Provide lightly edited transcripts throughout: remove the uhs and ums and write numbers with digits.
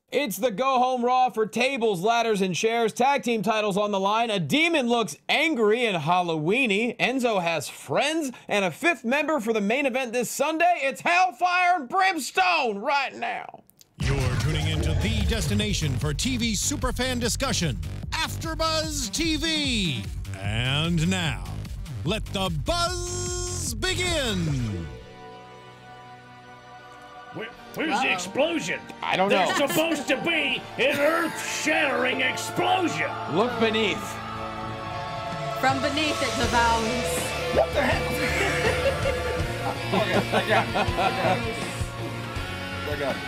It's the go-home Raw for tables, ladders, and chairs. Tag team titles on the line. A demon looks angry and Halloween-y. Enzo has friends and a fifth member for the main event this Sunday. It's Hellfire and Brimstone right now. You're tuning into the destination for TV superfan discussion, AFTERBUZZ TV. And now, let the buzz begin. Where's the explosion? I don't know. There's supposed to be an earth-shattering explosion. Look beneath. From beneath it devours. What the heck? Okay, I got it.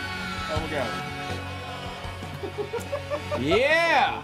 Oh my God. Yeah!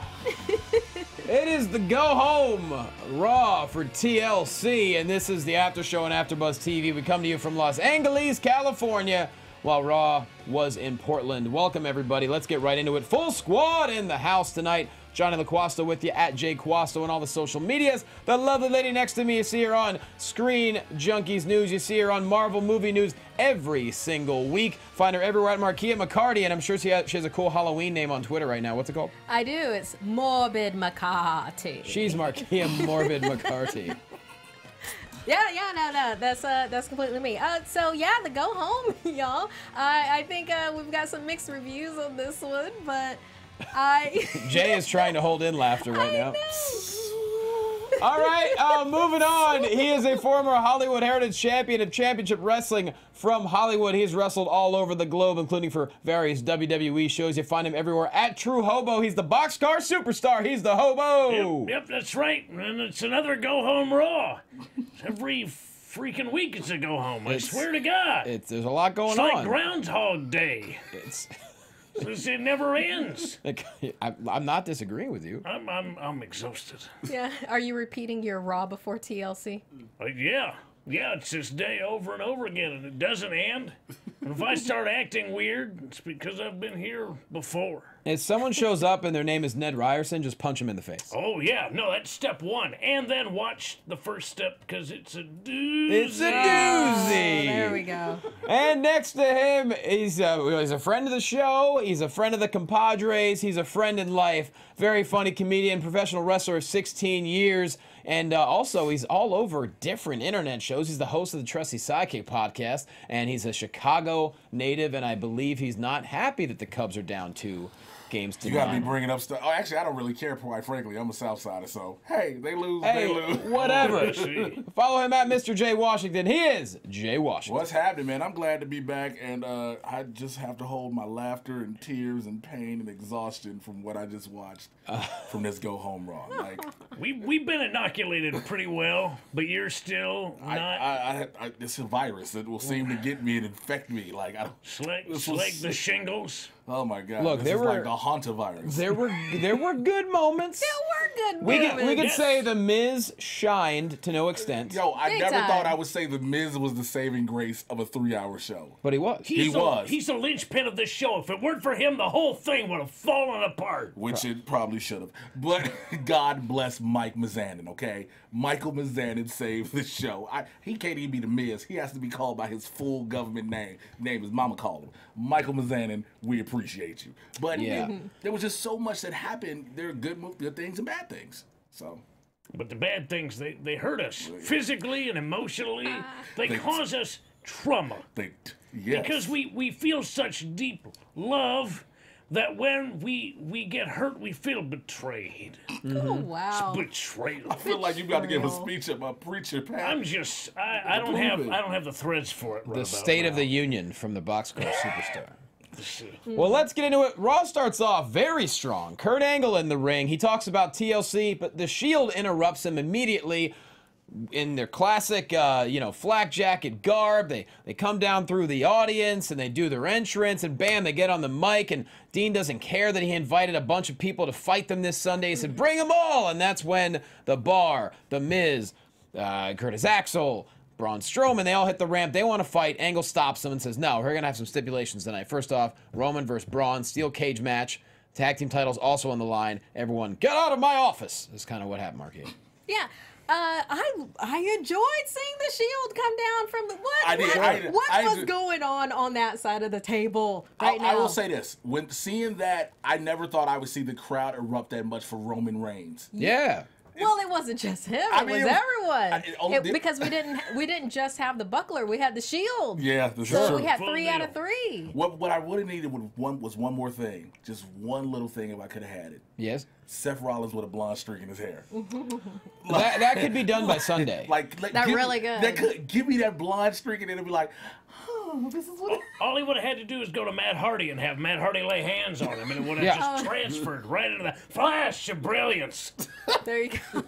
It is the go-home Raw for TLC, and this is the after show on AfterBuzz TV. We come to you from Los Angeles, California, while Raw was in Portland. Welcome, everybody. Let's get right into it. Full squad in the house tonight. Jonny Loquasto with you at JQuasto on all the social medias. The lovely lady next to me, you see her on Screen Junkies News. You see her on Marvel Movie News every single week. Find her everywhere at Markeia McCarty, and I'm sure she has a cool Halloween name on Twitter right now. What's it called? I do. It's Morbid McCarty. She's Markeia Morbid McCarty. Yeah, no, that's completely me. So yeah, the go home, y'all. I think we've got some mixed reviews on this one, but Jay is trying to hold in laughter right now. Know. All right, moving on. He is a former Hollywood Heritage Champion of Championship Wrestling from Hollywood. He's wrestled all over the globe, including for various WWE shows. You find him everywhere at True Hobo. He's the boxcar superstar. He's the Hobo. Yep, that's right. And it's another go-home Raw. Every freaking week it's a go-home. I swear to God. There's a lot going on. It's like Groundhog Day. It never ends. I'm not disagreeing with you. I'm exhausted. Yeah, are you repeating your Raw before TLC? Yeah, it's this day over and over again, and it doesn't end. And if I start acting weird, it's because I've been here before. If someone shows up and their name is Ned Ryerson, just punch him in the face. Oh, yeah. No, that's step one. And then watch the first step, because it's a doozy. It's a doozy. Oh, there we go. And next to him, he's a friend of the show. He's a friend of the compadres. He's a friend in life. Very funny comedian, professional wrestler, 16 years. And also, he's all over different internet shows. He's the host of the Trusty Sidekick podcast, and he's a Chicago native, and I believe he's not happy that the Cubs are down 2 games to 9. You gotta be bringing up stuff. Oh, actually, I don't really care, quite frankly. I'm a Southsider, so hey, they lose, they lose. Whatever. Follow him at Mr. Jay Washington. He is Jay Washington. What's happening, man? I'm glad to be back, and I just have to hold my laughter and tears and pain and exhaustion from what I just watched from this Go Home Raw. Like, we've been inoculated pretty well, but you're still not. It's a virus that will seem to get me and infect me. Like, I don't. It's like the shingles. Oh my God! Look, this is like the hantavirus. There were good moments. There were good moments. We could say the Miz shined to no extent. Yo, I Big never time. thought I would say the Miz was the saving grace of a 3-hour show. But he was. He's the linchpin of this show. If it weren't for him, the whole thing would have fallen apart. Which it probably should have. But God bless Mike Mizanin, okay? Michael Mizanin saved the show. He can't even be the Miz. He has to be called by his full government name. His mama called him. Michael Mizanin, we appreciate you. But there was just so much that happened. There are good things and bad things. So, but the bad things, they hurt us physically and emotionally. They cause us trauma. Because we feel such deep love that when we get hurt, we feel betrayed. Oh, wow. It's betrayal. I feel like you got to give a speech at my preacher, Pat. I don't have the threads for it. The State of the Union from the Boxcar Superstar. Well, let's get into it. Raw starts off very strong. Kurt Angle in the ring. He talks about TLC, but the Shield interrupts him immediately in their classic, flak jacket garb. They come down through the audience, and they do their entrance, and bam, they get on the mic, and Dean doesn't care that he invited a bunch of people to fight them this Sunday. He said, bring them all, and that's when The Bar, The Miz, Curtis Axel, Braun Strowman, they all hit the ramp. They want to fight. Angle stops them and says, no, we're going to have some stipulations tonight. First off, Roman versus Braun, steel cage match. Tag team titles also on the line. Everyone, get out of my office. That's kind of what happened, Markeia. Yeah. I enjoyed seeing the Shield come down from the what was going on that side of the table right now? I will say this: when seeing that, I never thought I would see the crowd erupt that much for Roman Reigns. Yeah. Well, it wasn't just him; it was everyone. Because we didn't just have the buckler; we had the Shield. Yeah, so we had 3 out of 3. What I would have needed was one more thing, just one little thing. If I could have had it, Yes. Seth Rollins with a blonde streak in his hair. That could be done by Sunday. That's really good. Give me that blonde streak, and it'll be like, oh, this is what. All he would have had to do is go to Matt Hardy and have Matt Hardy lay hands on him, and it would have just transferred right into that flash of brilliance. There you go.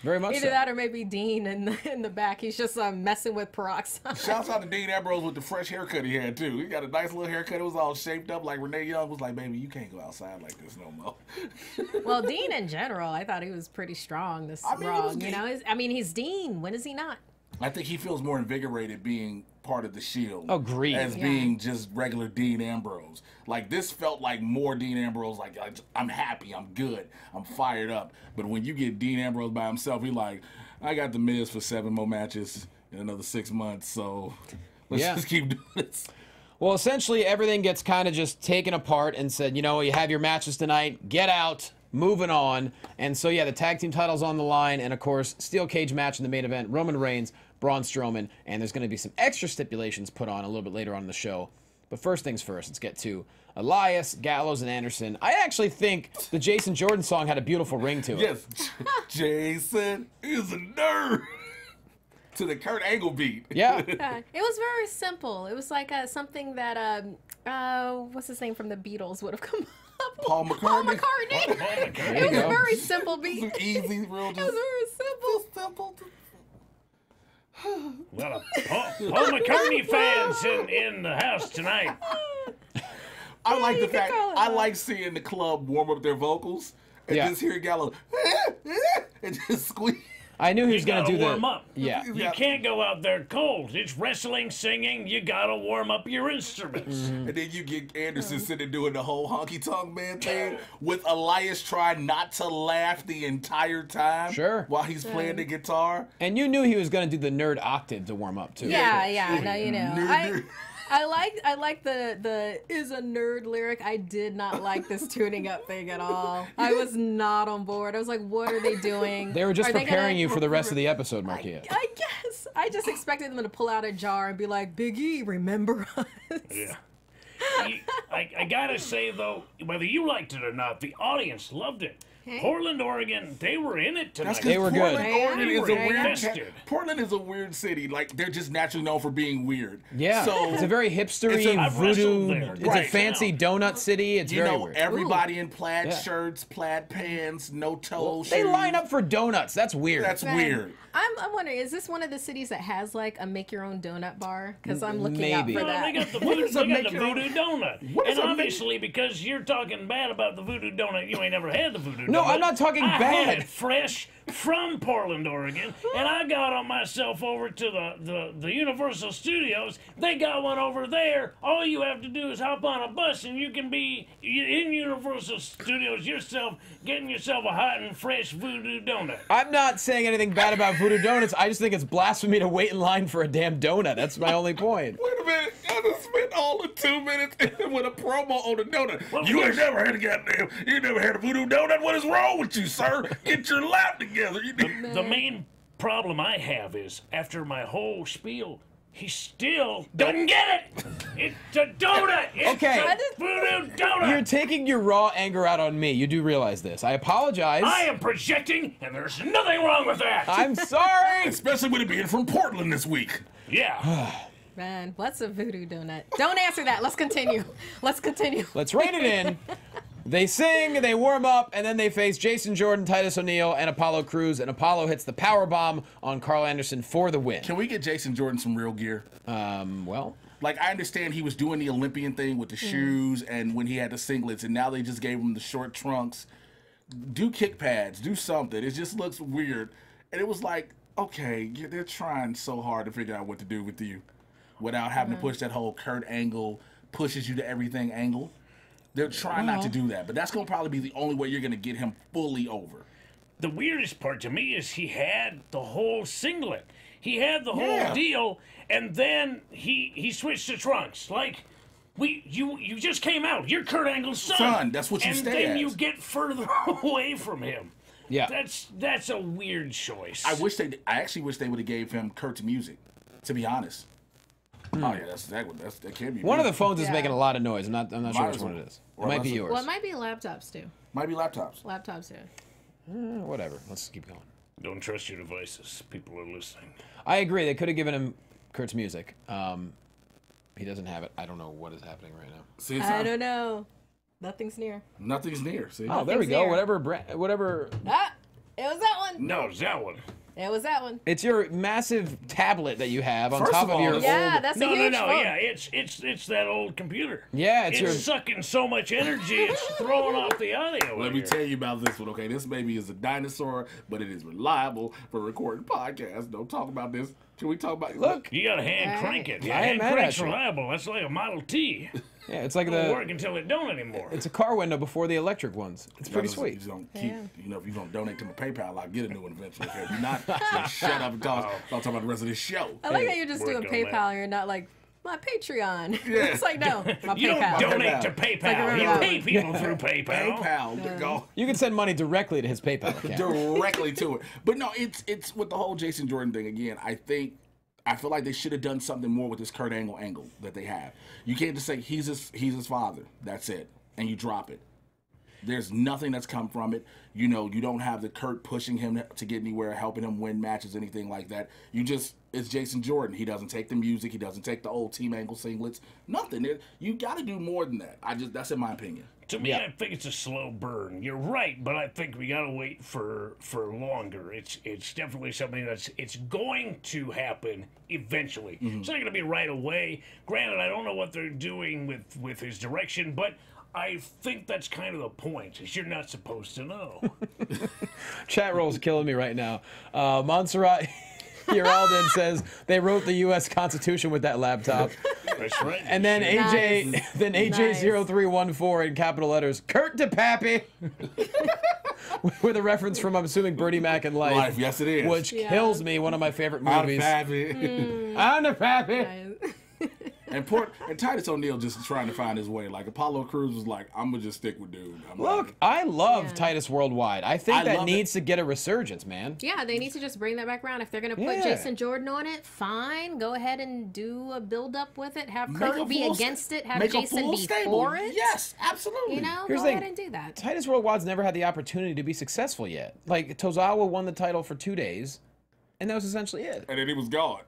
Very much. Either that or maybe Dean in the back. He's just messing with peroxide. Shouts out to Dean Ambrose with the fresh haircut he had too. He got a nice little haircut. It was all shaped up like Renee Young was like, baby, you can't go outside like this no more. Well, Dean in general, I thought he was pretty strong this Raw. You know, he's Dean. When is he not? I think he feels more invigorated being part of the Shield. Agreed. As being just regular Dean Ambrose. Like, this felt like more Dean Ambrose. Like, I'm happy, I'm good, I'm fired up. But when you get Dean Ambrose by himself, he like, I got the Miz for 7 more matches in another 6 months, so let's just keep doing this. Well, essentially, everything gets kind of just taken apart and said, you know, you have your matches tonight, get out, moving on. And so, yeah, the tag team title's on the line, and of course, steel cage match in the main event, Roman Reigns, Braun Strowman, and there's going to be some extra stipulations put on a little bit later on in the show. But first things first, let's get to Elias, Gallows, and Anderson. I actually think the Jason Jordan song had a beautiful ring to it. Yes, Jason is a nerd. To the Kurt Angle beat. Yeah. It was very simple. It was like something that, what's his name from the Beatles would have come up with. Paul McCartney. Paul McCartney. It was a very simple beat. Some easy, real. It was very simple. Well, Paul McCartney fans in the house tonight. I like the fact, I like seeing the club warm up their vocals and just hear Gallows and just squeeze. I knew he was going to do that. Warm up. Yeah. You can't go out there cold. It's wrestling, singing. You got to warm up your instruments. And then you get Anderson sitting doing the whole honky tonk man thing with Elias trying not to laugh the entire time. Sure. While he's playing the guitar. And you knew he was going to do the nerd octave to warm up too. Yeah. No, you know. I like the is a nerd lyric. I did not like this tuning up thing at all. I was not on board. I was like, what are they doing? They were just preparing you for the rest of the episode, Markeia. I guess. I just expected them to pull out a jar and be like, Big E, remember us? Yeah. I gotta say, though, whether you liked it or not, the audience loved it. Portland, Oregon, they were in it tonight. They were good. Portland is a weird city. Like, they're just naturally known for being weird. Yeah. So it's a very hipstery, voodoo. It's a fancy donut city. It's very weird. Everybody in plaid shirts, plaid pants, no toe shoes. They line up for donuts. That's weird. That's weird. I'm wondering, is this one of the cities that has like a make your own donut bar? Because I'm looking out for that. Well, they got the voodoo donut. And obviously, because you're talking bad about the voodoo donut, you ain't never had the voodoo donut. No, I'm not talking bad. I had it fresh from Portland, Oregon, and I got on myself over to the Universal Studios. They got one over there. All you have to do is hop on a bus, and you can be in Universal Studios yourself, getting yourself a hot and fresh voodoo donut. I'm not saying anything bad about voodoo donuts. I just think it's blasphemy to wait in line for a damn donut. That's my only point. Wait a minute. I just spent all the 2 minutes with a promo on the donut. Well, you ain't never had a goddamn, you never had a voodoo donut? What is wrong with you, sir? Get your life together. The main problem I have is, after my whole spiel, he still doesn't get it. It's a donut. It's a voodoo donut. You're taking your raw anger out on me. You do realize this. I apologize. I am projecting, and there's nothing wrong with that. I'm sorry. Especially with it being from Portland this week. Yeah. Man, what's a voodoo donut? Don't answer that. Let's continue. Let's rein it in. They sing, they warm up, and then they face Jason Jordan, Titus O'Neil, and Apollo Crews, and Apollo hits the powerbomb on Carl Anderson for the win. Can we get Jason Jordan some real gear? Well... Like, I understand he was doing the Olympian thing with the shoes and when he had the singlets, and now they just gave him the short trunks. Do kick pads, do something. It just looks weird. And it was like, okay, they're trying so hard to figure out what to do with you without having to push that whole Kurt Angle, pushes you to everything angle. They're trying not to do that, but that's going to probably be the only way you're going to get him fully over. the weirdest part to me is he had the whole singlet. He had the whole deal, and then he switched to trunks. Like, you just came out. You're Kurt Angle's son. That's what you and stay then as. you get further away from him. Yeah. That's a weird choice. I actually wish they would have gave him Kurt's music, to be honest. Oh yeah, that can't be. One of the music. phones is making a lot of noise. I'm not sure which one it is. It Or might be unless- yours. Well, it might be laptops too. Might be laptops. Laptops, yeah. Whatever. Let's keep going. Don't trust your devices. People are listening. I agree. They could have given him Kurt's music. He doesn't have it. I don't know what is happening right now. See, I don't know. Nothing's near. Nothing's near. See. Oh, there we go. Nothing's Whatever. Ah, it was that one. No, it's that one. It was that one. It's your massive tablet that you have on First top of of all, your it's- Yeah, old. that's a No, huge no, phone. yeah, it's that old computer. Yeah, it's your. sucking so much energy, it's throwing off the audio. Let me tell you about this one, okay? This baby is a dinosaur, but it is reliable for recording podcasts. Don't talk about this. Can we talk about Look. You gotta hand crank it. Yeah, I hand ain't mad crank's at you. reliable. That's like a Model T. Yeah, it's like It'll the. work until it don't anymore. It's a car window before the electric ones. It's pretty You sweet. just don't keep, if you don't donate to my PayPal, I'll get a new one eventually. Okay? If you're not, then shut up and talk about the rest of this show. I like how you're just doing work on that. PayPal. You're not like my Patreon. Yeah. It's like no, my You PayPal. don't donate to PayPal. PayPal. Like, You pay people through PayPal. PayPal, go You can send money directly to his PayPal account. directly to it. But no, it's with the whole Jason Jordan thing again. I feel like they should have done something more with this Kurt angle that they have. You can't just say he's his father. That's it, and you drop it. There's nothing that's come from it. You don't have the Kurt pushing him to get anywhere, helping him win matches, anything like that. It's Jason Jordan. He doesn't take the music. He doesn't take the old Team Angle singlets. Nothing. You got to do more than that. That's in my opinion. To me, I think it's a slow burn. You're right, but I think we gotta wait for longer. It's definitely something it's going to happen eventually. It's not gonna be right away. Granted, I don't know what they're doing with his direction, but I think that's kind of the point. Is you're not supposed to know. Chat roll's killing me right now. Montserrat Geraldine says they wrote the U.S. Constitution with that laptop. That's right. And then AJ, Nice. then AJ0314 in capital letters, Kurt DePappy, with a reference from, I'm assuming, Bernie Mac and Life. Yes, it is. Which Yeah. kills me, one of my favorite movies. Happy. I'm the Pappy. And Titus O'Neil just trying to find his way. Like Apollo Crews was like, I'm gonna just stick with dude. Look, I love Yeah. Titus Worldwide. I think I that love needs to get a resurgence, man. Yeah, they need to just bring that back around. If they're gonna put Yeah. Jason Jordan on it, fine. Go ahead and do a build up with it. Have Kurt be against it. Have Jason be for it. Yes, absolutely. You know, Here's go the ahead thing. and do that. Titus Worldwide's never had the opportunity to be successful yet. Like, Tozawa won the title for 2 days, and that was essentially it. And then he was gone.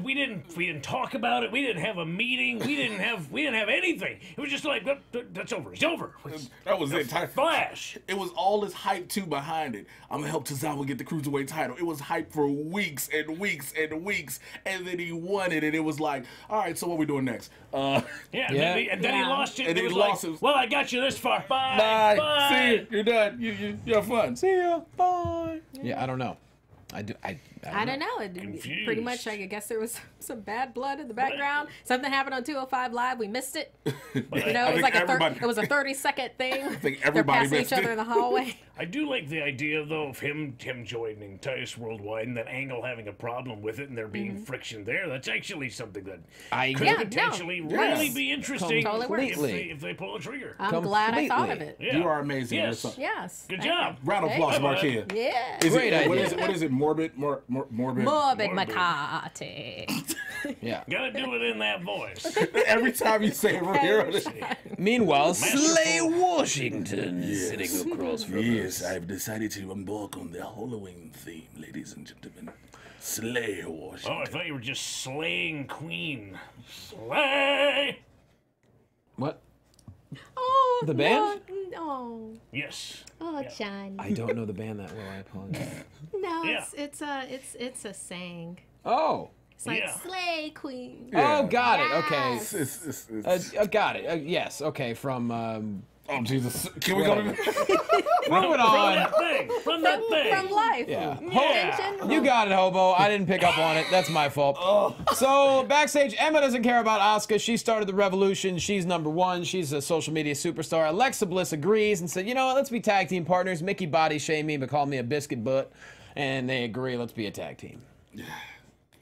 We didn't talk about it. We didn't have a meeting. We didn't have anything. It was just like that's over. It's over. That was it. Flash. It was all this hype too behind it. I'm gonna help Tozawa get the cruiserweight title. It was hype for weeks and weeks and weeks, and then he won it, and it was like, all right, so what we doing next? Yeah. Yeah. And then he lost it. And it he was lost like, it. well, I got you this far. Bye. Bye. Bye. See you. You're done. You have fun. See ya. Bye. Yeah, I don't know. I don't know. Confused. Pretty much, I guess there was some bad blood in the background. Something happened on 205 Live. We missed it. You know, I it was think like it was a 30-second thing. I think They're everybody passing missed each other it. in the hallway. I do like the idea though of him joining Titus Worldwide and that Angle having a problem with it and there being friction there. That's actually something that could Yeah, no. potentially Yes. really be interesting Totally works. if they pull a trigger. I'm glad I thought of Completely. it. Yeah. You are amazing. Yes. That's- Yes. Good Thank job. Round of applause, Hey. Markeia. you. Yeah. Is Great it, what idea. is it? What is it? Morbid? Morbid? Morbid Morbid. McCarty. Yeah. Gotta do it in that voice. Every time you say it from here on this. Meanwhile, Masterful. Slay Washington is sitting across from Yes, I've decided to embark on the Halloween theme, ladies and gentlemen. Slay Washington. Oh, I thought you were just slaying Queen. Slay! What? Oh, The band? No. Yes. Oh, John. I don't know the band that well. I apologize. No, Yeah. it's a saying. Oh. It's like Yeah. Slay Queen. Oh, got it. Okay. Yes. It's Got it. Yes. Okay. From Oh, Jesus. Can we go to Moving on. From that thing. From life. Yeah. Yeah. You got it, Hobo. I didn't pick up on it. That's my fault. So, backstage, Emma doesn't care about Asuka. She started the revolution. She's #1. She's a social media superstar. Alexa Bliss agrees and said, you know what, let's be tag team partners. Mickey body shamed me, but called me a biscuit butt. And they agree, let's be a tag team.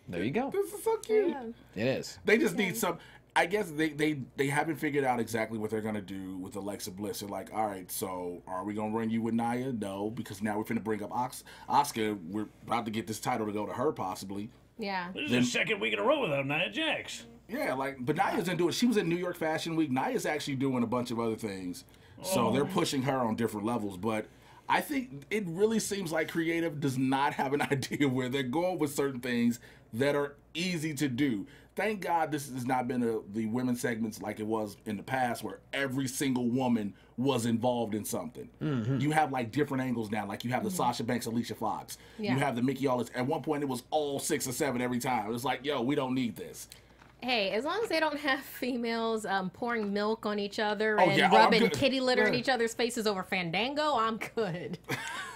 There you go. This is so cute. Yeah. It is. They just need some. I guess they haven't figured out exactly what they're gonna do with Alexa Bliss. They're like, all right, so are we gonna run you with Nia? No, because now we're finna bring up Asuka. We're about to get this title to go to her possibly. Yeah. This is the second week in a row without Nia Jax. Yeah, like, but Nia's didn't do it. She was in New York Fashion Week. Nia's actually doing a bunch of other things, so they're pushing her on different levels. But I think it really seems like creative does not have an idea where they're going with certain things that are easy to do. Thank God this has not been the women's segments like it was in the past where every single woman was involved in something. You have like different angles now. Like you have the Sasha Banks, Alicia Fox. Yeah. You have the Mickey Aldis. At one point it was all 6 or 7 every time. It was like, yo, we don't need this. Hey, as long as they don't have females pouring milk on each other Oh, and yeah. Oh, I'm rubbing good. kitty litter in Yeah. each other's faces over Fandango, I'm good.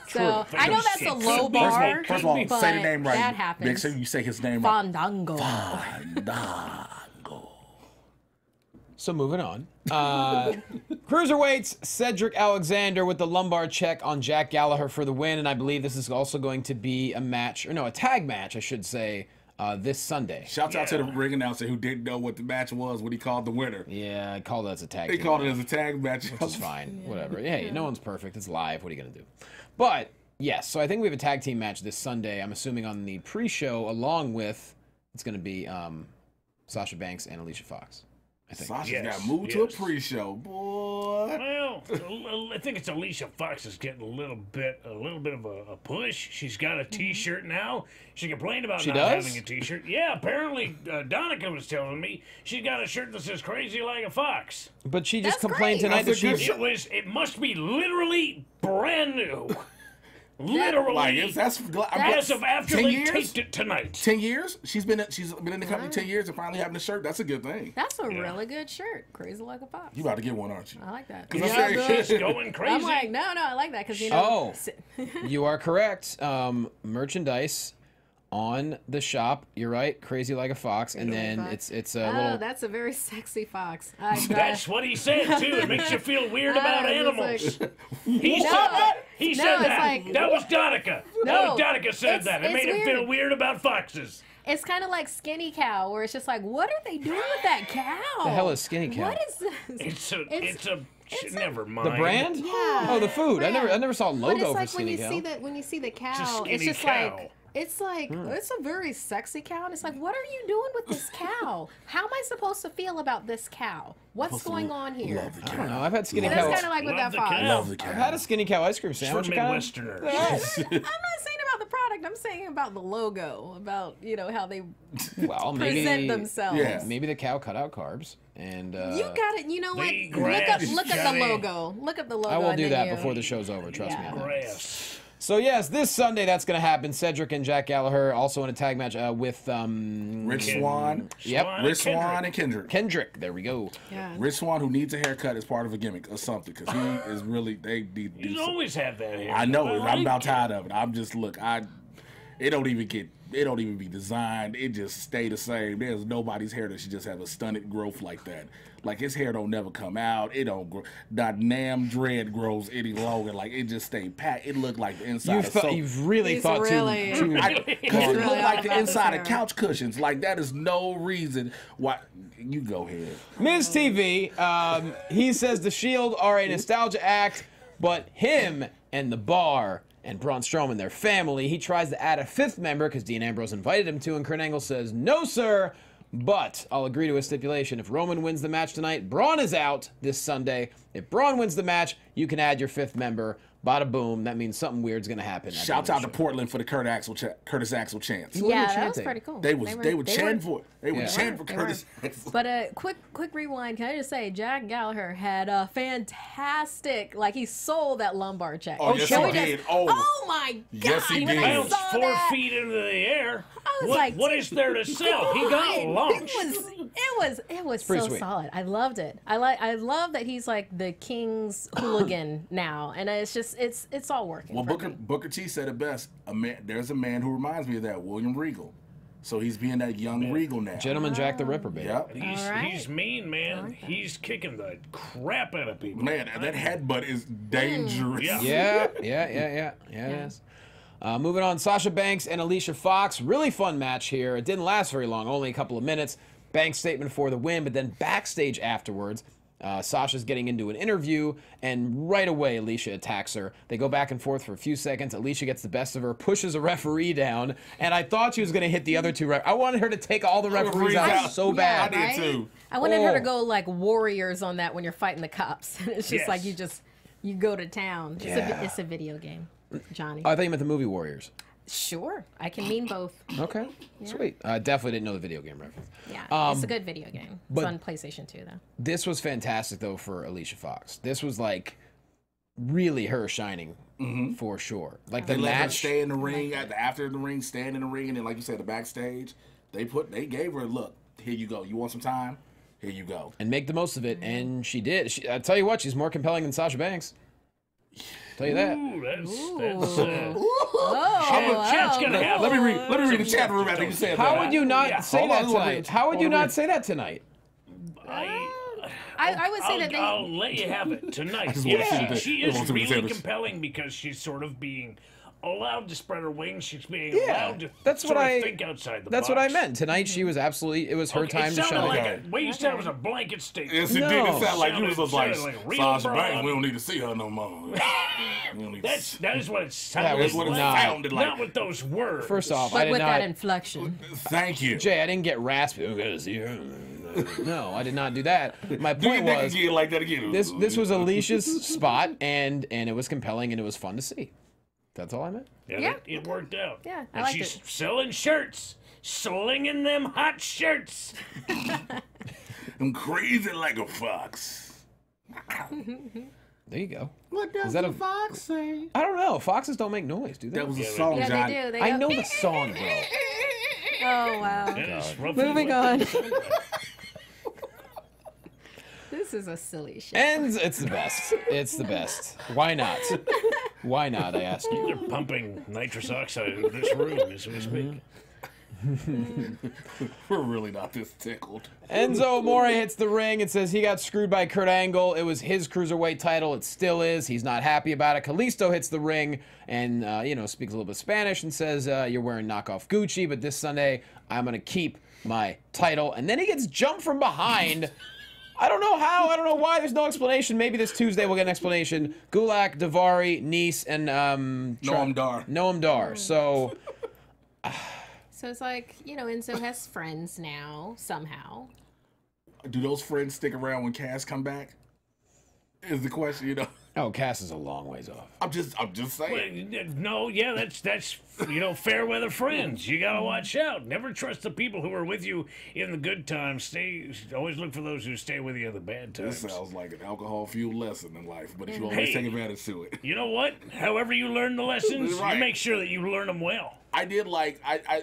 So I know that's a It low could be. bar. First of all, but say the name right. That happens. Make sure you say his name right. Fandango. Fandango. So moving on. Cruiserweights, Cedric Alexander with the lumbar check on Jack Gallagher for the win, and I believe this is also going to be a match, or no, a tag match, I should say, this Sunday. Shouts out to the ring announcer who didn't know what the match was when he called the winner. Yeah, I called it as a tag He team called it match, as a tag match. which is fine. Whatever. Hey, no one's perfect. It's live. What are you going to do? But, yes, so I think we have a tag team match this Sunday, I'm assuming on the pre-show, along with, it's going to be Sasha Banks and Alicia Fox. I think. Sasha's Yes, got moved to a yes. pre-show, boy. Well, I think it's Alicia Fox is getting a little bit of a push. She's got a T-shirt now. She complained about She not does? having a T-shirt. Yeah, apparently Donica was telling me she got a shirt that says "Crazy like a Fox." But she just That's complained great. tonight that That's a she... good It must be literally brand new. Literally, Like as of after 10 they years? taped it tonight. 10 years? She's been in the company 10 years and finally having a shirt. That's a good thing. That's a really good shirt. Crazy like a fox. You about to get one, aren't you? I like that. Because I'm She's saying, going crazy. I'm like, no, I like that because, you know. Oh, you are correct. Merchandise on the shop. You're right. Crazy like a fox, and then it's a Oh, little. that's a very sexy fox. That's what he said too. It makes you feel weird about it's animals. like- He No, said that. He no, said it's that. like- That was Donica. No, Donica said it's- that. It it's made him feel weird. weird about foxes. It's kind of like Skinny Cow, where it's just like, what are they doing with that cow? The hell is Skinny Cow? What is this? It's a never mind. The brand? Yeah. Oh, the food. I brand. never saw a But logo it's for like when Skinny you Cow. see the cow, skinny it's just cow. like it's like Hmm. it's a very sexy cow, and it's like, what are you doing with this cow? How am I supposed to feel about this cow? What's going on here? Love the I cow. don't know. I've had Skinny That's Cow. kind of like with Love that the fox. cow. Love the I've cow. had a Skinny Cow ice cream For sandwich. Kinda- Midwesterners. I'm not saying about the product. I'm saying about the logo, about how they Well, maybe present themselves. Yeah. maybe the cow cut out carbs, and You got it. You know what? They eat Look grass, up the Johnny. logo. Look up the logo. I will and do then that you- before the show's over. Trust me Yeah. on that. Grass. So yes, this Sunday that's going to happen. Cedric and Jack Gallagher also in a tag match with Rich Swan. Yep. Rich Swan and Kendrick. Kendrick. There we go. Yeah. Rich Swan, who needs a haircut as part of a gimmick or something, because he is really, they need to do He's something. always had that hair. I know it. like I'm about it. tired of it. I'm just, it don't even be designed. It just stay the same. There's nobody's hair that should just have a stunted growth like that. Like his hair don't never come out. It don't grow. Not Nam dread grows any longer. Like it just stay pat. It looked like the inside of soap. You've really He's thought really- too. Because it really looked all like the about inside this of hair. couch cushions. Like that is no reason why. You go ahead. Miz TV, he says the Shield are a nostalgia act, but him and the Bar and Braun Strowman, their family, he tries to add a 5th member because Dean Ambrose invited him to, and Kurt Angle says, no, sir, but I'll agree to a stipulation. If Roman wins the match tonight, Braun is out this Sunday. If Braun wins the match, you can add your 5th member, bada boom. That means something weird's gonna happen. Shouts out to Portland for the Curtis Axel chants. Yeah, that was pretty cool. They were chanting for Curtis Axel. But a quick rewind. Can I just say, Jack Gallagher had a fantastic, like he sold that lumbar check. Oh, yes, he did. Oh my God! Yes, he did. Bounced 4 feet into the air. I was like, what is there to sell? He got launched. It was pretty so sweet. solid. I loved it. I love that he's like the King's hooligan now, and it's just it's all working. Well, for me. Booker T said it best. There's a man who reminds me of that, William Regal. So he's being that young Regal now. Gentleman Jack the Ripper, baby. Yep. He's mean, man. He's kicking the crap out of people. Man, that headbutt is dangerous. Yeah, it is. Moving on, Sasha Banks and Alicia Fox. Really fun match here. It didn't last very long, only a couple of minutes. Banks' statement for the win, but then backstage afterwards, Sasha's getting into an interview, and right away Alicia attacks her. They go back and forth for a few seconds. Alicia gets the best of her, pushes a referee down, and I thought she was going to hit the other two. I wanted her to take all the referees out so bad. I did too. I wanted her to go like warriors on that when you're fighting the cops. It's just like you go to town. It's a video game, Johnny. Oh, I thought you meant the movie Warriors. Sure, I can mean both. Okay, sweet. I definitely didn't know the video game reference. Yeah, it's a good video game. It's on PlayStation 2, though. This was fantastic, though, for Alicia Fox. This was, like, really her shining for sure. Like, They the let her match... stay in the ring, after the ring, stand in the ring, and then, like you said, the backstage, they gave her, look, here you go. You want some time? Here you go. And make the most of it, and she did. I tell you what, she's more compelling than Sasha Banks. Tell you that. Ooh, that's Chat's gonna have. Let me read the chat room after you said that. How would you not say Hold that on, tonight? How would you not say that tonight? I would say that I'll let you have it tonight. just wanna see Yeah, the- she I is want to see the really sandwich. compelling because she's sort of being allowed to spread her wings. She's being Yeah, allowed to that's sort what of I. think outside the That's box. what I meant. Tonight she was absolutely. It was her time It to sounded shine. like the way you said it was a blanket statement. Yes, it No. did. It sounded like you was just like, Sounded like real Sasha broad. Banks, we don't need to see her no more. We don't need to That is what it sounded was like. what it not. sounded like. Not with those words. First off, I but did with not. that inflection. Thank you. Jay, I didn't get raspy. Oh, gotta see her. No, I did not do that. My Do your point neck was again like that again. this was Alicia's spot, and it was compelling and it was fun to see. That's all I meant. Yeah. It worked out. Yeah, I and liked she's it. selling shirts, slinging them hot shirts. I'm crazy like a fox. There you go. What does Is that the a- fox say? I don't know. Foxes don't make noise, do they? That was a song, Yeah, Johnny. they do. They I go, know the song, bro. Oh, wow. That is roughly Moving what- on. This is a silly show. And it's the best. It's the best. Why not? Why not, I ask you. They're pumping nitrous oxide into this room as we speak. We're really not this tickled. Enzo Amore hits the ring and says he got screwed by Kurt Angle. It was his cruiserweight title. It still is. He's not happy about it. Kalisto hits the ring and, speaks a little bit of Spanish and says, you're wearing knockoff Gucci, but this Sunday I'm going to keep my title. And then he gets jumped from behind. I don't know how. I don't know why. There's no explanation. Maybe this Tuesday we'll get an explanation. Gulak, Davari, Nice, and Noam Dar. Noam Dar. So So it's like, Enzo has friends now, somehow. Do those friends stick around when Cass come back? Is the question, oh, Cass is a long ways off. I'm just saying. Well, no, yeah, that's fair weather friends. You gotta watch out. Never trust the people who are with you in the good times. Always look for those who stay with you in the bad times. This sounds like an alcohol-fueled lesson in life, but if you always Hey. take advantage to it. You know what? However you learn the lessons, Right. you make sure that you learn them well. I did like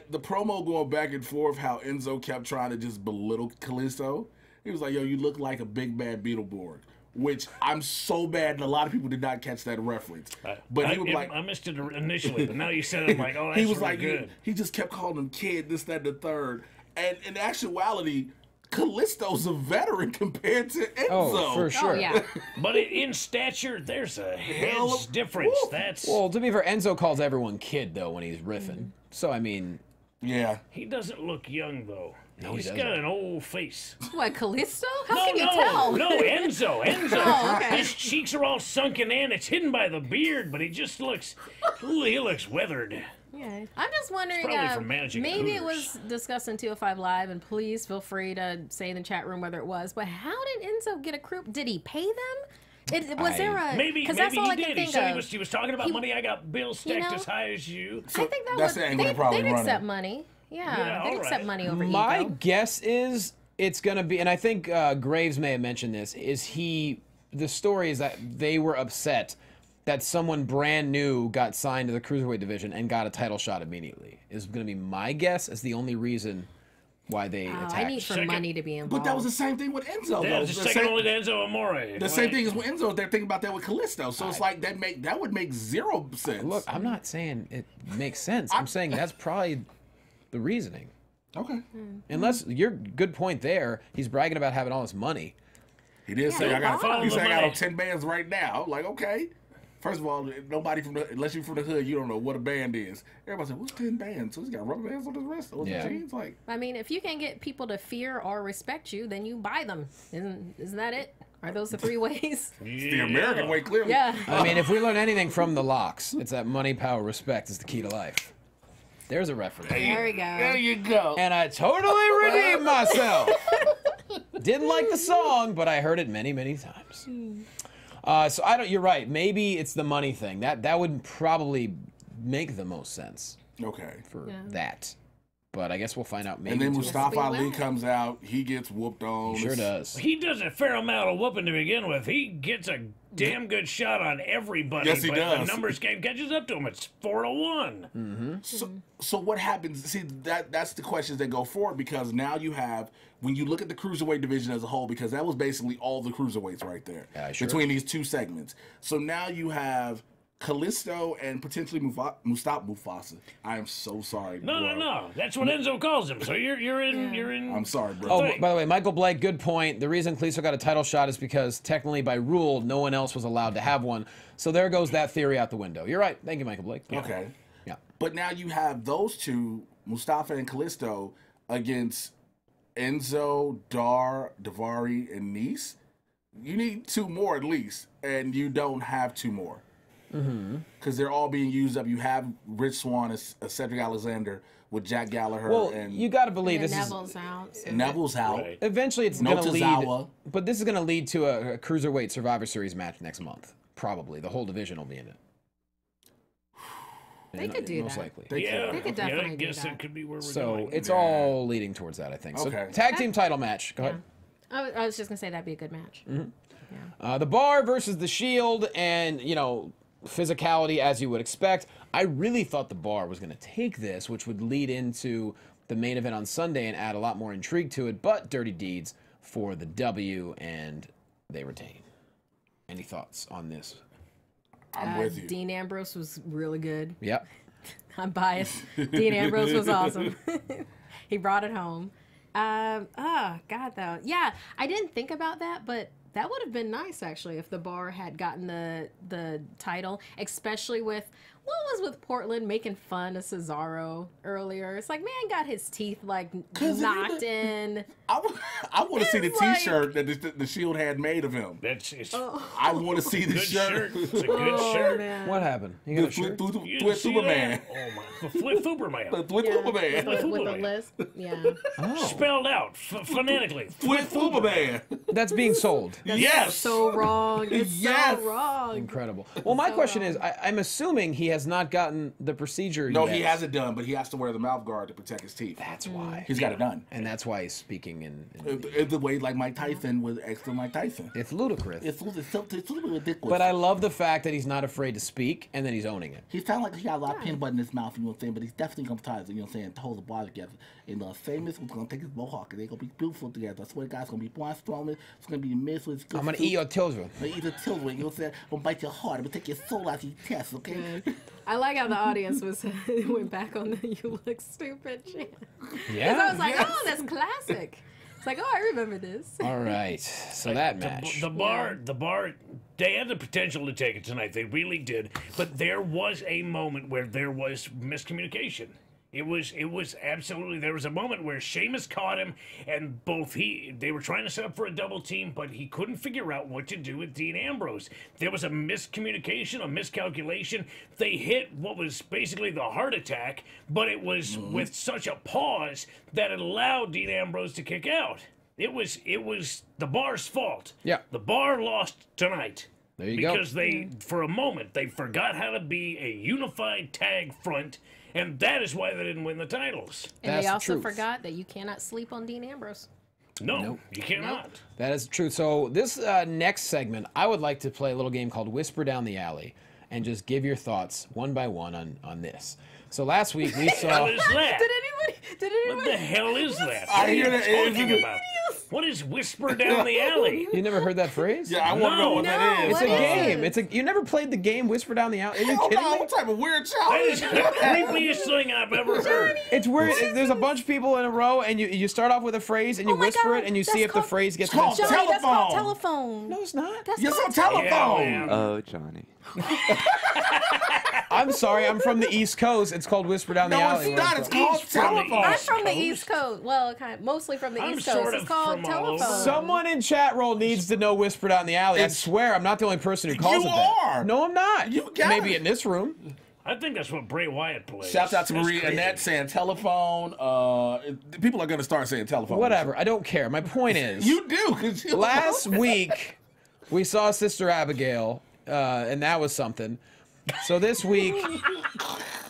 the promo going back and forth, how Enzo kept trying to just belittle Kalisto. He was like, yo, you look like a big bad Beetleborg. Which I'm so bad, and a lot of people did not catch that reference. But he was like, I missed it initially, but now you said it, I'm like, oh, that's he was really like, good. he just kept calling him kid, this, that, and the third. And in actuality, Kalisto's a veteran compared to Enzo. Oh, for sure. Oh, yeah. But in stature, there's a Hell head's of- difference. Woo. That's Well, to be fair, Enzo calls everyone kid, though, when he's riffing. So, I mean, Yeah. he doesn't look young though. No, he He's doesn't. got an old face. What, Callisto? How can you tell? No, Enzo. Oh, okay. His cheeks are all sunken in. It's hidden by the beard, but he just looks, he looks weathered. Yeah. I'm just wondering, probably from managing maybe it Hooters. was discussed in 205 Live, and please feel free to say in the chat room whether it was, but how did Enzo get a crew? Did he pay them? Was there a maybe that's all he I can did. think He said of. he was talking about money. I got bills stacked You know, as high as you. I think that's the angle they're probably they'd accept running. money. Yeah, Yeah, they'd all accept right. money over My ego. guess is it's gonna be, and I think Graves may have mentioned this. The story is that they were upset that someone brand new got signed to the Cruiserweight division and got a title shot immediately. Is going to be my guess as the only reason why they attacked. I need for money to be involved. But that was the same thing with Enzo. Yeah, though. just second only to Enzo Amore. The same thing as with Enzo. They're thinking about that with Kalisto. So it's like that would make 0 sense. Look, I'm not saying it makes sense. I'm saying that's probably the reasoning. Okay. Unless your good point there, he's bragging about having all this money. He did say I got. follow He the said I got money. on 10 bands right now. Like, okay. First of all, nobody unless you're from the hood, you don't know what a band is. Everybody said, "What's 10 bands?" So he's got rubber bands on his wrist or Yeah. the jeans. Like, I mean, if you can get people to fear or respect you, then you buy them. Isn't that it? Are those the 3 ways? it's the American way, clearly. Yeah. I mean, if we learn anything from the locks, it's that money, power, respect is the key to life. There's a reference. There we go. There you go. And I totally redeemed myself. Didn't like the song, but I heard it many, many times. So I don't. You're right. Maybe it's the money thing. That would probably make the most sense Okay. for that. But I guess we'll find out. Maybe And then too. Mustafa we Ali will. comes out. He gets whooped on. He sure does. He does a fair amount of whooping to begin with. He gets a damn good shot on everybody. Yes, he but does. The numbers game catches up to him. It's 4-1. So what happens? See, that's the questions that go forward because now you have, when you look at the Cruiserweight division as a whole, because that was basically all the Cruiserweights right there between these 2 segments. So now you have Kalisto and potentially Mufasa. I am so sorry. No. That's what Enzo calls him. So you're in. I'm sorry, bro. Oh, by the way, Michael Blake, good point. The reason Kalisto got a title shot is because technically by rule, no one else was allowed to have one. So there goes that theory out the window. You're right. Thank you, Michael Blake. Yeah. Okay. Yeah. But now you have those 2, Mustafa and Kalisto, against Enzo, Davari, and Nice. You need 2 more at least, and you don't have 2 more. Because they're all being used up. You have Rich Swann as Cedric Alexander with Jack Gallagher. Well, and you got to believe And this Neville's out. So. Neville's out. Right. eventually it's going to lead. Notazawa. But this is going to lead to a Cruiserweight Survivor Series match next month. Probably. The whole division will be in it. They could do most that. likely. Yeah, They could definitely I do guess that. it could be where we're So going. it's all leading towards that, I think. So Okay. tag team title match. Go ahead. I was just gonna say that'd be a good match. The Bar versus the Shield, and physicality as you would expect. I really thought the Bar was going to take this, which would lead into the main event on Sunday and add a lot more intrigue to it. But Dirty Deeds for the W, and they retain. Any thoughts on this? I'm with you. Dean Ambrose was really good. Yep. I'm biased. Dean Ambrose was awesome. He brought it home. Oh God, though. Yeah, I didn't think about that, but that would have been nice actually if the Bar had gotten the title, especially with what was with Portland making fun of Cesaro earlier. It's like, man got his teeth like knocked in. I want to see the It's like- T-shirt that the Shield had made of him. It's I want to see the good shirt. shirt. It's a good Oh shirt. man. What happened? You got a shirt? You didn't Twit see Superman. that? Oh my! The Flip Superman. Twit Superman. With a Superman. list. Yeah. Spelled out phonetically. Twit Superman. That's being sold. Yes. So wrong. It's Yes. so wrong. Incredible. Well, my question is, I'm assuming he has not gotten the procedure No, yet. he hasn't done, but he has to wear the mouth guard to protect his teeth. That's why. He's got it done. And that's why he's speaking in The way like Mike Tyson was extra Mike Tyson. it's ludicrous. It's a little ridiculous. But I love the fact that he's not afraid to speak and then he's owning it. He sounds like he got a lot of peanut butter in his mouth, you know what I'm saying? But he's definitely gonna tie it, you know what I'm saying, to hold the bar together. And famous was gonna take his mohawk and they're gonna be beautiful together. I swear to God, it's gonna be Braun Strowman, it's gonna be Miz with his good I'm gonna suit. eat your children. I'm gonna eat your children, you know what I'm saying? I'm gonna bite your heart, I'm gonna take your soul out of your chest, okay? I like how the audience went back on the "You look stupid" chant. Yeah. 'Cause I was like, Yes. oh, that's classic. It's like, oh, I remember this. All right. So that match. The bar, they had the potential to take it tonight. They really did. But there was a moment where there was miscommunication. It was absolutely, there was a moment where Sheamus caught him, and they were trying to set up for a double team, but he couldn't figure out what to do with Dean Ambrose. There was a miscommunication, a miscalculation. They hit what was basically the heart attack, but it was with such a pause that it allowed Dean Ambrose to kick out. It was the Bar's fault. Yeah. The Bar lost tonight. There you go. Because they, for a moment, they forgot how to be a unified tag front, and that is why they didn't win the titles. And That's they the also truth. forgot that you cannot sleep on Dean Ambrose. No, you cannot. That is true. So this next segment, I would like to play a little game called Whisper Down the Alley and just give your thoughts one by one on this. So last week we saw... What is that? Did What the hell is that? I What are you hear that. talking about? What is whisper down the alley? You never heard that phrase? Yeah, I want to know what that is. It's a What is game. it? You never played the game Whisper Down the Alley? Are you Hell kidding no, me? what type of weird That child is is the that? creepiest thing I've ever heard. It's where there's a bunch of people in a row, and you start off with a phrase, and you Oh my whisper God, it, and you that's see if the called- phrase gets It's called messed up. Johnny, that's called Telephone. telephone. No, it's not. That's Yes, called on telephone. Yeah, man. Oh, Johnny. I'm sorry, I'm from the East Coast. It's called Whisper Down the No, Alley. it's not. It's called He's from the telephone. I'm East from the Coast. East Coast. Well, mostly from the I'm East Coast. sort It's of called from all over. telephone. Someone in chat roll needs to know Whisper Down the Alley. I swear, I'm not the only person who calls You it that. are. No, I'm not. You got Maybe it. in this room. I think that's what Bray Wyatt plays. Shouts out to That's Marie crazy. Annette saying telephone. People are going to start saying telephone. Whatever. I don't care. My point is, You do, because you last week we saw Sister Abigail, and that was something. So this week,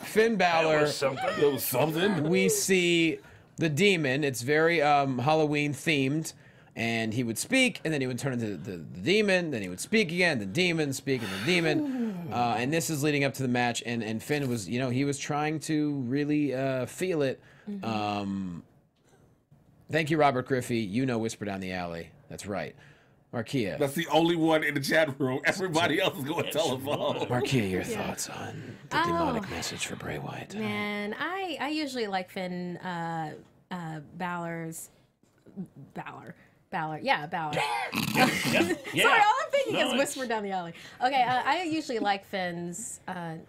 Finn That Balor, was something. It was something. we see the demon. It's very Halloween themed. And he would speak, and then he would turn into the demon, then he would speak again, the demon, speak, and the demon. And this is leading up to the match, and Finn was, he was trying to really feel it. Thank you, Robert Griffey. You know Whisper Down the Alley. That's right. Markeia. That's the only one in the chat room. Everybody else is going telephone. Markeia, your thoughts on the demonic message for Bray Wyatt? Man, I usually like Finn Balor's Balor. Yeah, Balor. Yeah. Sorry, all I'm thinking No, is it's- whisper down the alley. Okay, I usually like Finn's,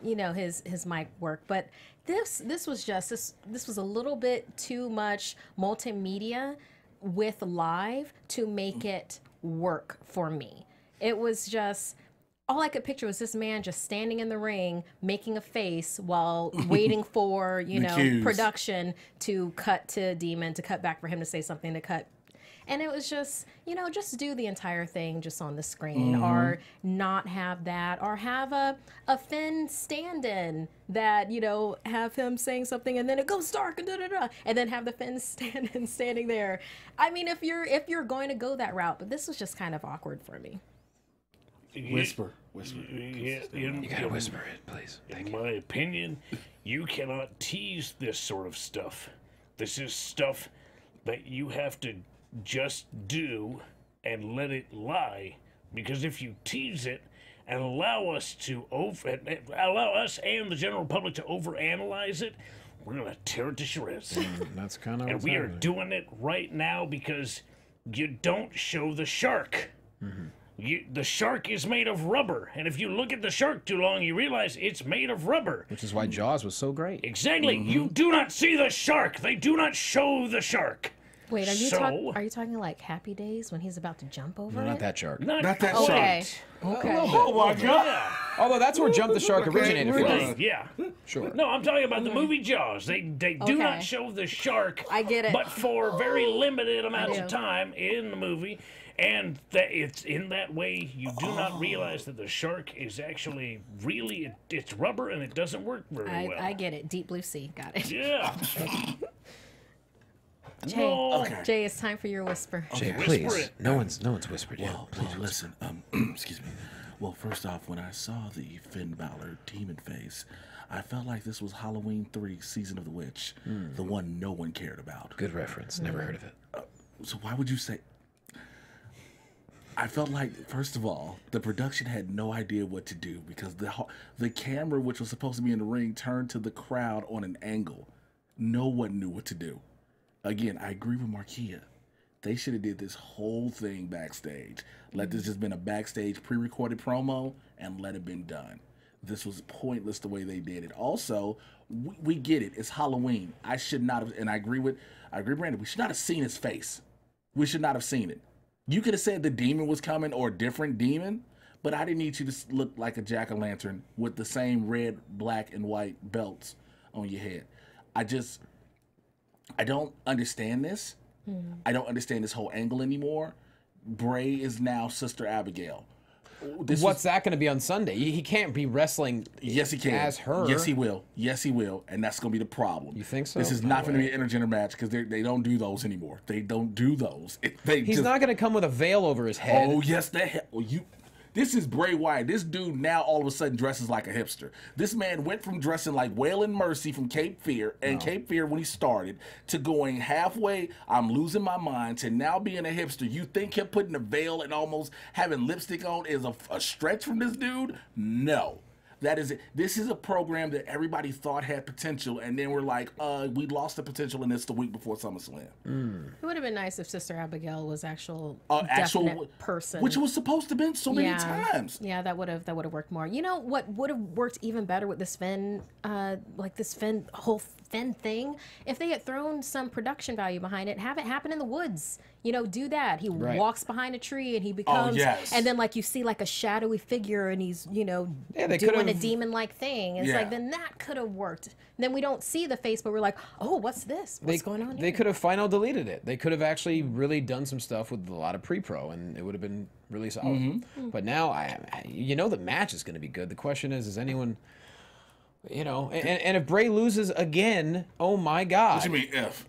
his mic work, but this was a little bit too much multimedia with live to make it work for me. It was just all I could picture was this man just standing in the ring making a face while waiting for cues. production to cut to Demon, to cut back for him to say something, to cut. And it was just, just do the entire thing just on the screen, or not have that, or have a Finn stand-in that, have him saying something and then it goes dark and da-da-da, and then have the Finn stand-in standing there. I mean, if you're going to go that route, but this was just kind of awkward for me. Whisper. Yeah, You gotta whisper it, please. In my opinion, you cannot tease this sort of stuff. This is stuff that you have to just do and let it lie, because if you tease it and allow us and the general public to overanalyze it, we're gonna tear it to shreds. That's kind of And we are doing it right now because you don't show the shark. The shark is made of rubber, and if you look at the shark too long, you realize it's made of rubber. Which is why Jaws was so great. Exactly. You do not see the shark. They do not show the shark. Wait, are you So- are you talking like Happy Days when he's about to jump over No, it? not that shark. Not that quite. Okay. Okay. Oh my God. Yeah. Although that's where Jump the Shark originated really? from. Yeah. Sure. No, I'm talking about the movie Jaws. They do Okay. not show the shark. I get it. But for very limited amounts of do. time in the movie. And that it's in that way you do not realize that the shark is actually really it's rubber and it doesn't work very well. I get it. Deep Blue Sea. Got it. Yeah. Jay, No. Okay. Jay, it's time for your whisper. Jay, Whisper please. it. No one's whispered yet. Well, listen. Excuse me. Well, first off, when I saw the Finn Balor demon face, I felt like this was Halloween 3: Season of the Witch, the one no one cared about. Good reference. Never heard of it. So why would you say? I felt like, first of all, the production had no idea what to do because the camera, which was supposed to be in the ring, turned to the crowd on an angle. No one knew what to do. Again, I agree with Markeia. They should have did this whole thing backstage. Let this just been a backstage pre-recorded promo and let it been done. This was pointless the way they did it. Also, we get it. It's Halloween. I should not have, and I agree, Brandon. We should not have seen his face. We should not have seen it. You could have said the demon was coming or a different demon, but I didn't need you to look like a jack-o'-lantern with the same red, black, and white belts on your head. I don't understand this. I don't understand this whole angle anymore. Bray is now Sister Abigail. What's that going to be on Sunday? He can't be wrestling. Yes, he can. As her. Yes, he will. Yes, he will. And that's going to be the problem. You think so? This is not going to be an intergender match because they don't do those anymore. They don't do those. He's not going to come with a veil over his head. Oh, yes, This is Bray Wyatt. This dude now all of a sudden dresses like a hipster. This man went from dressing like Waylon Mercy from Cape Fear and Cape Fear when he started to going halfway, I'm losing my mind, to now being a hipster. You think him putting a veil and almost having lipstick on is a stretch from this dude? No. That is it. This is a program that everybody thought had potential, and then we're like, we lost the potential in this the week before SummerSlam. It would have been nice if Sister Abigail was actual person, which was supposed to have been so many times. Yeah, that would have worked more. You know what would have worked even better with this Finn, whole Finn thing? If they had thrown some production value behind it, have it happen in the woods. You know, do that. He walks behind a tree and he becomes, and then like you see like a shadowy figure and he's, you know, doing a demon-like thing. It's like, then that could have worked. Then we don't see the face, but we're like, oh, what's this? What's going on here? They could have final deleted it. They could have actually really done some stuff with a lot of pre-pro, and it would have been really solid. But now, you know, the match is going to be good. The question is anyone... You know, and if Bray loses again, oh my God. What you mean if?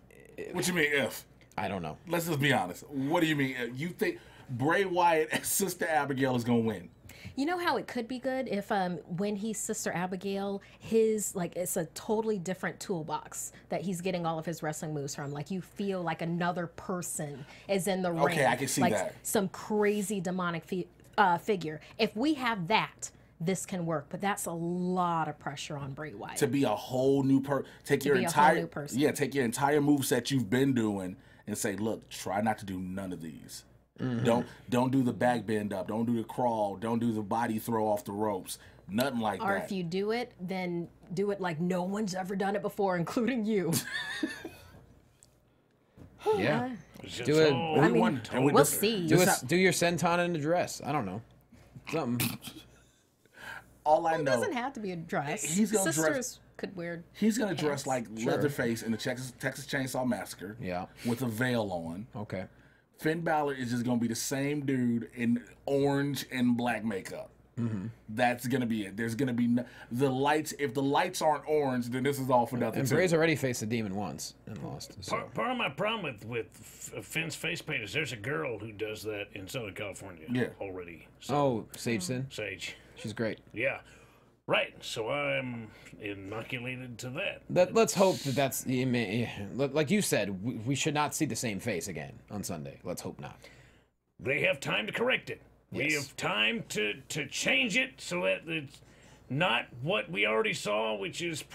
What you mean if? I don't know. Let's just be honest. What do you mean if? You think Bray Wyatt and Sister Abigail is going to win? You know how it could be good if when he's Sister Abigail, it's a totally different toolbox that he's getting all of his wrestling moves from. Like you feel like another person is in the ring. Okay, I can see like that. Some crazy demonic figure. If we have that, this can work, but that's a lot of pressure on Bray Wyatt. To be a whole new person. Take your entire moveset you've been doing and say, look, try not to do none of these. Don't do the back bend up. Don't do the crawl. Don't do the body throw off the ropes. Nothing like that. Or if you do it, then do it like no one's ever done it before, including you. Yeah. Do it. I mean, we'll see. Do your senton in a dress. I don't know. Something. All I know. It doesn't have to be a dress. He's gonna Sisters could wear. He's gonna dress like Leatherface in the Texas Chainsaw Massacre. Yeah. With a veil on. Okay. Finn Balor is just gonna be the same dude in orange and black makeup. That's gonna be it. There's gonna be the lights. If the lights aren't orange, then this is all for nothing. And Bray's already faced a demon once and lost. So. Part of my problem with Finn's face paint is there's a girl who does that in Southern California already. So, Sage Sin? Sage. She's great. Yeah. Right. So I'm inoculated to that. Let's hope that's... Like you said, we should not see the same face again on Sunday. Let's hope not. They have time to correct it. Yes. We have time to change it so that it's not what we already saw, which is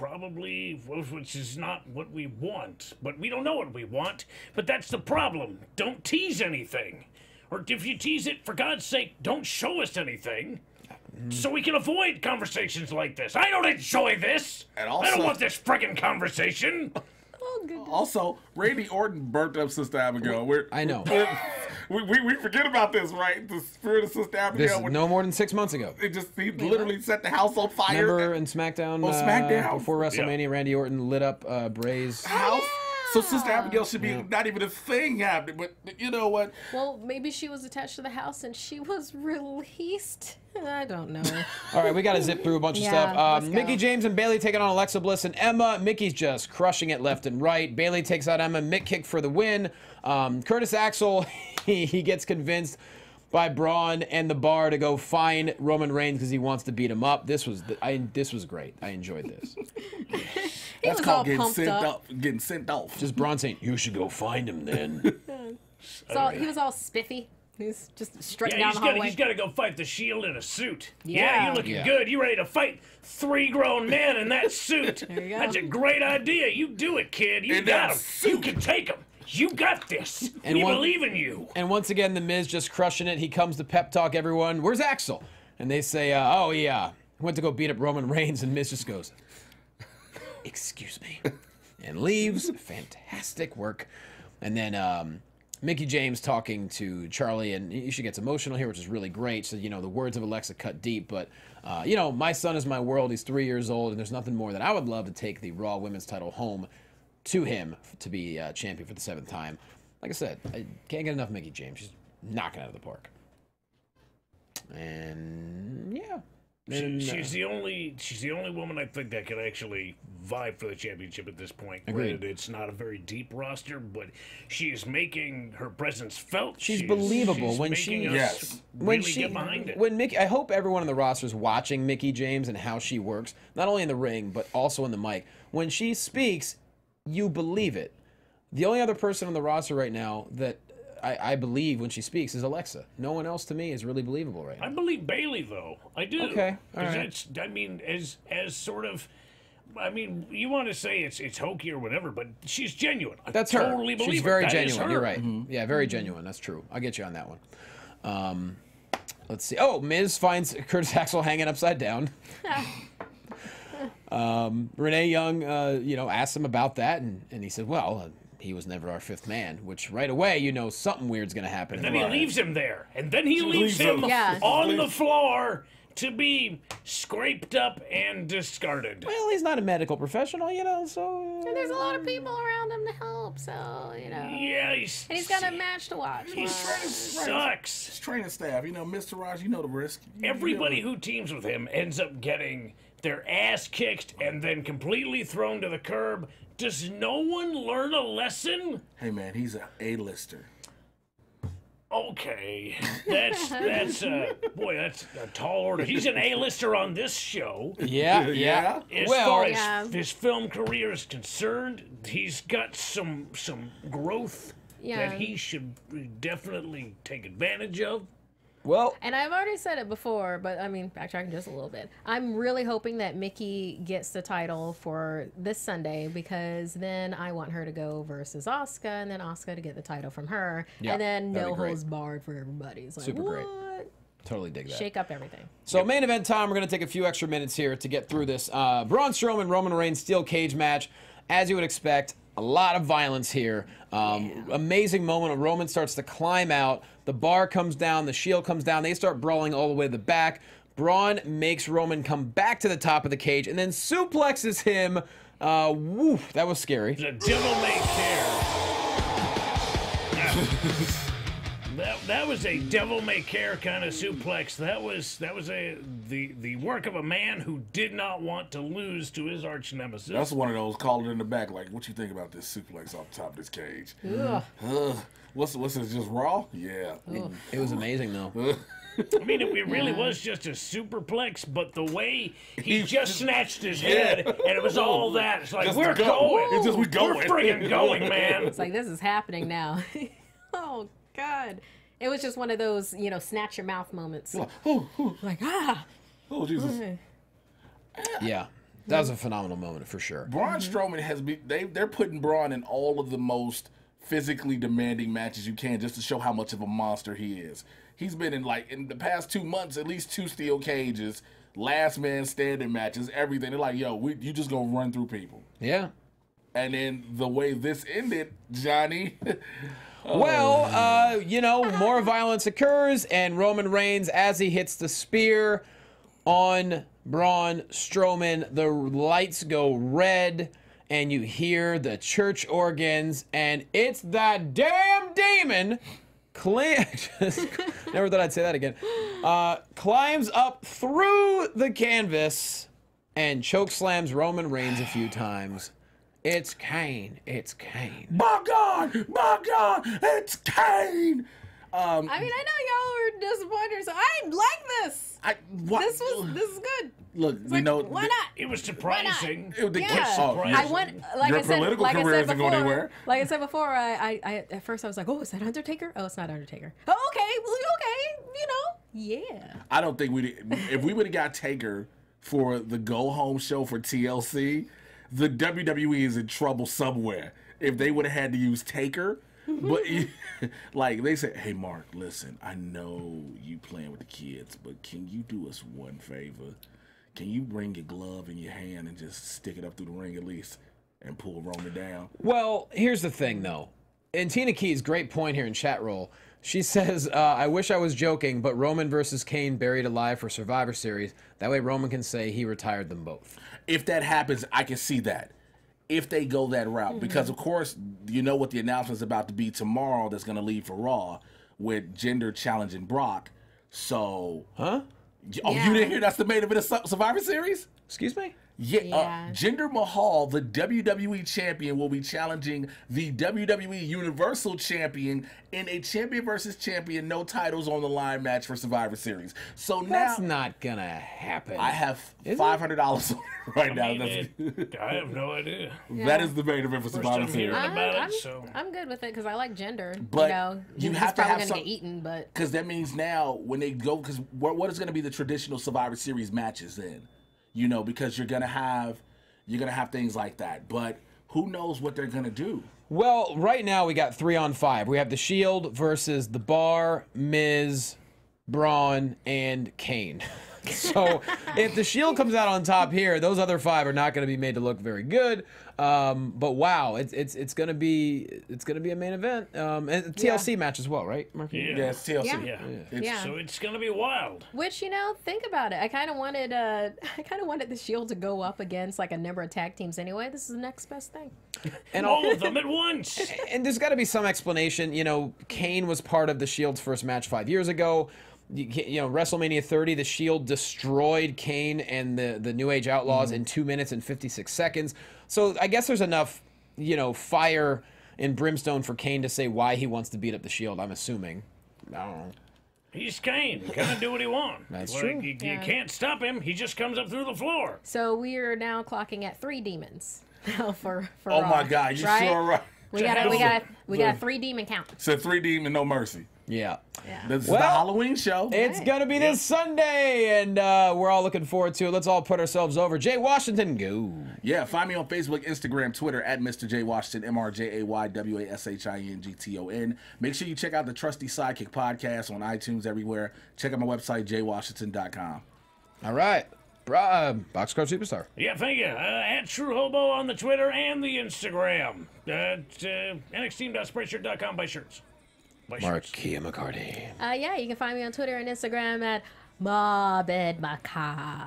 not what we want. But we don't know what we want. But that's the problem. Don't tease anything. Or if you tease it, for God's sake, don't show us anything. So we can avoid conversations like this. I don't enjoy this. And also, I don't want this friggin' conversation. Also, Randy Orton burnt up Sister Abigail. I know. We forget about this, right? The spirit of Sister Abigail. This is no more than 6 months ago. He literally set the house on fire. Remember in SmackDown? Before WrestleMania, Randy Orton lit up Bray's house. So Sister Abigail should be not even a thing happening. But you know what? Well, maybe she was attached to the house and she was released. I don't know. All right, we got to zip through a bunch of stuff. Mickie James and Bayley taking on Alexa Bliss and Emma. Mickey's just crushing it left and right. Bayley takes out Emma. Mick kick for the win. Curtis Axel, he gets convinced by Braun and the Bar to go find Roman Reigns because he wants to beat him up. This was great. I enjoyed this. That's called getting sent off. Just Braun saying, "You should go find him then." So he was all spiffy. He's just straight down the hallway. He's got to go fight the Shield in a suit. Yeah, you're looking good. You ready to fight 3 grown men in that suit? There you go. That's a great idea. You do it, kid. You got him. You can take him. You got this. We believe in you. And once again, the Miz just crushing it. He comes to pep talk everyone. Where's Axel? And they say, "Oh yeah, went to go beat up Roman Reigns." And Miz just goes, "Excuse me," and leaves. Fantastic work. And then Mickie James talking to Charlie, and she gets emotional here, which is really great. So, you know, the words of Alexa cut deep, but, you know, my son is my world. He's 3 years old, and there's nothing more that I would love to take the Raw Women's title home to him to be champion for the 7th time. Like I said, I can't get enough Mickie James. She's knocking it out of the park. And yeah. She's the only woman I think that can actually vie for the championship at this point. Agreed. Granted, it's not a very deep roster, but she is making her presence felt. She's believable she's when making she us really get behind it. When Mickey, I hope everyone in the roster is watching Mickie James and how she works, not only in the ring but also in the mic. When she speaks, you believe it. The only other person on the roster right now that I believe when she speaks is Alexa. No one else to me is really believable right now. I believe Bailey though. I do. Okay, all 'Cause right. it's, I mean, as sort of. I mean, you want to say it's hokey or whatever, but she's genuine. I That's her. totally believe She's her. very That is genuine. her. You're right. Yeah, very genuine. That's true. I'll get you on that one. Let's see. Oh, Miz finds Curtis Axel hanging upside down. Renee Young, asked him about that, and he said, well, he was never our fifth man, which right away, something weird's going to happen. Then he leaves him there, and then he leaves him Yeah. on the floor to be scraped up and discarded. Well, he's not a medical professional, so... And there's a lot of people around him to help, so, Yeah, And he's got a match to watch. He sucks. His training staff, Mr. Raj, you know the risk. Everybody who teams with him ends up getting their ass kicked and then completely thrown to the curb. Does no one learn a lesson? Hey, man, he's an A-lister. Okay, that's a tall order. He's an A-lister on this show. Yeah. As Well, far Yeah. as his film career is concerned, he's got some growth Yeah. that he should definitely take advantage of. well, And I've already said it before, but backtracking just a little bit. I'm really hoping that Mickie gets the title for this Sunday because then I want her to go versus Asuka and then Asuka to get the title from her. Yeah, and then that'd no be great. holds barred for everybody. It's like, Super what? great. Totally dig that. Shake up everything. So main event time, we're going to take a few extra minutes here to get through this. Braun Strowman, Roman Reigns steel cage match. As you would expect, a lot of violence here. Amazing moment when Roman starts to climb out. The bar comes down, the shield comes down. They start brawling all the way to the back. Braun makes Roman come back to the top of the cage and then suplexes him. Woo, that was scary. The devil may care. That was a devil may care kind of suplex. That was the work of a man who did not want to lose to his arch nemesis. That's one of those called in the back, like, what you think about this suplex off the top of this cage? What's this, just Raw? Yeah. It was amazing, though. I mean, it really was just a superplex, but the way he just snatched his head, and it was all that. It's like, Just we're go. going. It's just, we going. We're friggin' going, man. It's like, this is happening now. Oh, God. It was just one of those, snatch your mouth moments. Like, Oh, Jesus. Yeah, that was a phenomenal moment for sure. Braun Strowman has been, they're putting Braun in all of the most physically demanding matches you can just to show how much of a monster he is. He's been in the past 2 months, at least 2 steel cages, last man standing matches, everything. They're like, yo, you just gonna run through people. Yeah. And then the way this ended, Johnny. Well, more violence occurs, and Roman Reigns, as he hits the spear on Braun Strowman, the lights go red, and you hear the church organs, and it's that damn demon. Never thought I'd say that again. Climbs up through the canvas and chokeslams Roman Reigns a few times. It's Kane. It's Kane. My God, it's Kane. I know y'all were disappointed, so I like this. This is good. Look, It's like, why not? It was surprising. I went, like Your I said, political like I career said isn't before. going anywhere. Like I said before, I at first I was like, oh, is that Undertaker? Oh, it's not Undertaker. Oh, okay, yeah. I don't think if we would have got Taker for the go home show for TLC, the WWE is in trouble somewhere. If they would have had to use Taker, but like they said, hey Mark, listen, I know you playing with the kids, but can you do us one favor? Can you bring your glove in your hand and just stick it up through the ring at least and pull Roman down? Well, here's the thing, though. And Tina Key's great point here in chat roll. She says, I wish I was joking, but Roman versus Kane buried alive for Survivor Series. That way Roman can say he retired them both. If that happens, I can see that. If they go that route. Because, of course, you know what the announcement's about to be tomorrow that's going to lead for Raw with Jinder challenging Brock. So, Huh? oh, Yeah. you didn't hear that's the main event of Survivor Series? Excuse me? Yeah. Jinder Mahal, the WWE champion, will be challenging the WWE Universal Champion in a champion versus champion, no titles on the line match for Survivor Series. So That's now not gonna happen. I have Is it? $500 on it right now. I mean, I have no idea. That is the main event for First Survivor I'm Series. hearing about it, so. I'm good with it because I like gender. But you know, you he's have to probably have gonna some- get eaten, but Because that means now when they go, because what is going to be the traditional Survivor Series matches then? You know, because you're gonna have things like that. But who knows what they're gonna do? Well, right now we got 3-on-5. We have the Shield versus the Bar, Miz, Braun, and Kane. So if the Shield comes out on top here, those other 5 are not going to be made to look very good. But wow, it's going to be a main event and a TLC match as well, right, Markeia? Yeah, it's TLC. Yeah. Yeah. Yeah. So it's gonna be wild. which you know, think about it. I kind of wanted the Shield to go up against like a number of tag teams anyway. This is the next best thing. And All of them at once. And there's got to be some explanation. You know, Kane was part of the Shield's first match 5 years ago. You know, WrestleMania 30, the Shield destroyed Kane and the New Age Outlaws in 2 minutes and 56 seconds. So I guess there's enough, you know, fire and brimstone for Kane to say why he wants to beat up the Shield, I'm assuming. I don't know. He's Kane. He can do what he wants. That's Like, true. You Yeah. can't stop him. He just comes up through the floor. So we are now clocking at 3 demons for Oh Raw, my God, you right? sure right. We got a 3 demon count. So 3 Demon, no mercy. Yeah. Yeah. This is Well, the Halloween show. It's Right. going to be this Sunday, and we're all looking forward to it. Let's all put ourselves over. Jay Washington, go. Yeah, find me on Facebook, Instagram, Twitter at Mr. J Washington, MrJaywashington. Make sure you check out the Trusty Sidekick podcast on iTunes everywhere. Check out my website, jwashington.com. All right. Boxcar Superstar. Yeah, thank you. At True Hobo on the Twitter and the Instagram. NXTeam.spreadshirt.com. Buy shirts. Buy shirts. Markeia McCarty. Yeah, you can find me on Twitter and Instagram at Markeia McCarty.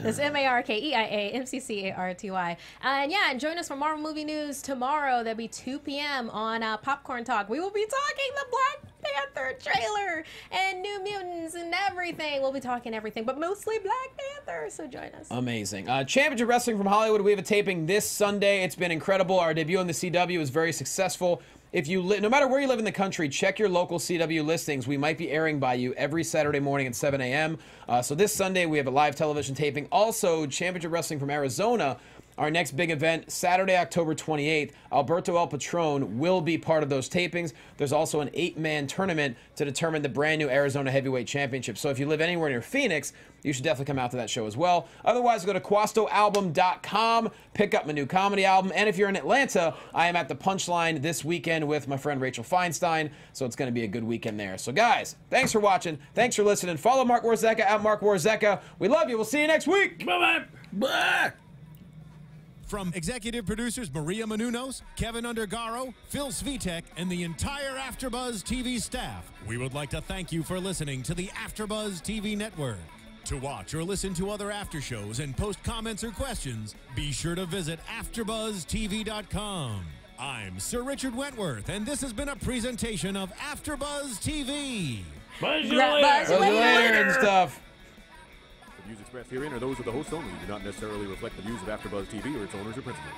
That's MarkeiaMcCarty. And yeah, and join us for Marvel movie news tomorrow. That'll be 2 p.m. on Popcorn Talk. We will be talking the Black Panther trailer and New Mutants and everything. We'll be talking everything, but mostly Black Panther. So join us. Amazing. Championship Wrestling from Hollywood. We have a taping this Sunday. It's been incredible. Our debut on the CW was very successful. If you no matter where you live in the country, check your local CW listings. We might be airing by you every Saturday morning at 7 a.m. So this Sunday, we have a live television taping. Also, Championship Wrestling from Arizona, our next big event, Saturday, October 28th. Alberto El Patron will be part of those tapings. There's also an 8-man tournament to determine the brand new Arizona Heavyweight Championship. So if you live anywhere near Phoenix, you should definitely come out to that show as well. Otherwise, go to QuastoAlbum.com, pick up my new comedy album. And if you're in Atlanta, I am at the Punchline this weekend with my friend Rachel Feinstein. So it's going to be a good weekend there. So guys, thanks for watching. Thanks for listening. Follow Mark Warzeka at Mark Warzeka. We love you. We'll see you next week. Bye-bye. Bye! From executive producers Maria Menounos, Kevin Undergaro, Phil Svitek, and the entire AfterBuzz TV staff, we would like to thank you for listening to the AfterBuzz TV network. To watch or listen to other after shows and post comments or questions, be sure to visit AfterBuzzTV.com. I'm Sir Richard Wentworth, and this has been a presentation of AfterBuzz TV. Buzz you Buzz later. you See you later and stuff. The views expressed herein are those of the host only and do not necessarily reflect the views of AfterBuzz TV or its owners or principals.